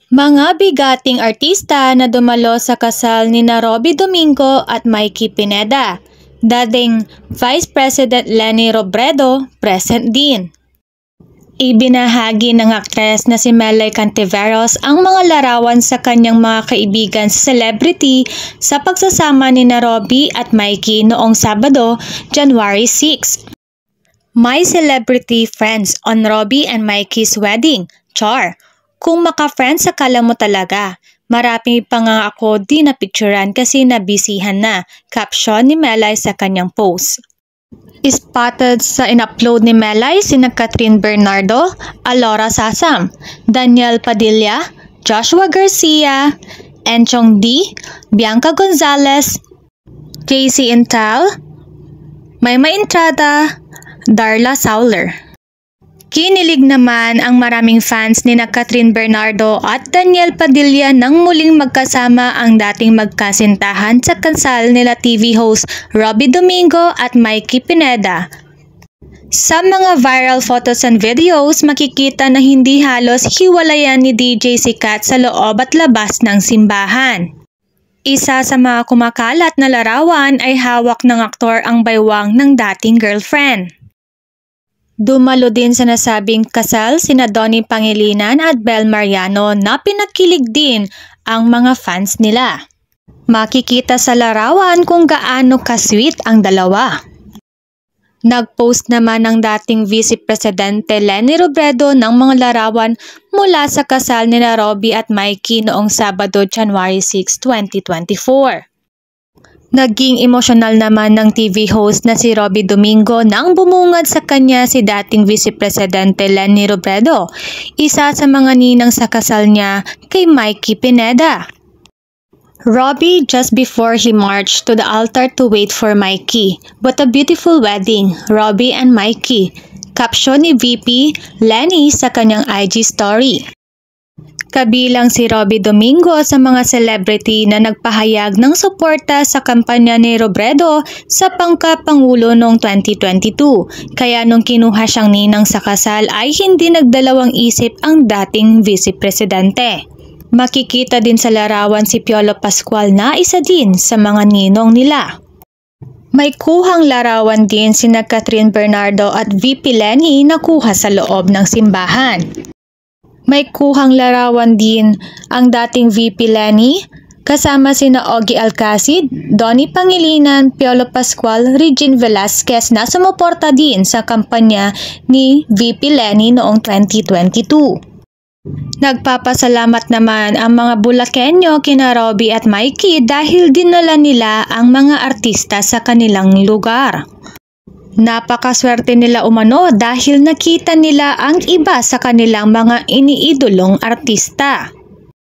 Mga bigating artista na dumalo sa kasal ni Robby Domingo at Mikey Pineda. Dating Vice President Leni Robredo, present din. Ibinahagi ng aktres na si Melay Cantiveros ang mga larawan sa kanyang mga kaibigan sa celebrity sa pagsasama ni Robby at Mikey noong Sabado, January 6. My celebrity friends on Robby and Mikey's wedding, char. Kung maka-friends akala mo talaga. Marami pa nga ako di napicturan kasi nabisihan na, caption ni Melay sa kanyang post. Spotted sa in-upload ni Melay sina Catherine Bernardo, Alora Sasam, Daniel Padilla, Joshua Garcia, Enchong D, Bianca Gonzalez, JC Intal, Mayma Entrada, Darla Sauler. Kinilig naman ang maraming fans ni Catherine Bernardo at Daniel Padilla nang muling magkasama ang dating magkasintahan sa kasal nila TV host Robby Domingo at Mikey Pineda. Sa mga viral photos and videos, makikita na hindi halos hiwalayan ni DJ Sikat sa loob at labas ng simbahan. Isa sa mga kumakalat na larawan ay hawak ng aktor ang baywang ng dating girlfriend. Dumalo din sa nasabing kasal sina Donnie Pangilinan at Bel Mariano na pinagkilig din ang mga fans nila. Makikita sa larawan kung gaano ka-sweet ang dalawa. Nag-post naman ang dating Vice Presidente Leni Robredo ng mga larawan mula sa kasal ni Robby at Mikey noong Sabado, January 6, 2024. Naging emosyonal naman ng TV host na si Robby Domingo nang bumungad sa kanya si dating Vice Presidente Leni Robredo, isa sa mga ninang sa kasal niya kay Mikey Pineda. Robby just before he marched to the altar to wait for Mikey. What a beautiful wedding, Robby and Mikey. Caption ni VP Leni sa kanyang IG story. Kabilang si Robby Domingo sa mga celebrity na nagpahayag ng suporta sa kampanya ni Robredo sa pangkapangulo noong 2022. Kaya nung kinuha siyang ninang sa kasal ay hindi nagdalawang isip ang dating Vice Presidente. Makikita din sa larawan si Piolo Pascual na isa din sa mga ninong nila. May kuhang larawan din sina Catherine Bernardo at VP Leni na kuha sa loob ng simbahan. May kuhang larawan din ang dating VP Leni kasama sina Ogie Alcacid, Donnie Pangilinan, Piolo Pascual, Regine Velasquez na sumuporta din sa kampanya ni VP Leni noong 2022. Nagpapasalamat naman ang mga Bulakenyo kina Robby at Mikey dahil dinala nila ang mga artista sa kanilang lugar. Napakaswerte nila umano dahil nakita nila ang iba sa kanilang mga iniidolong artista.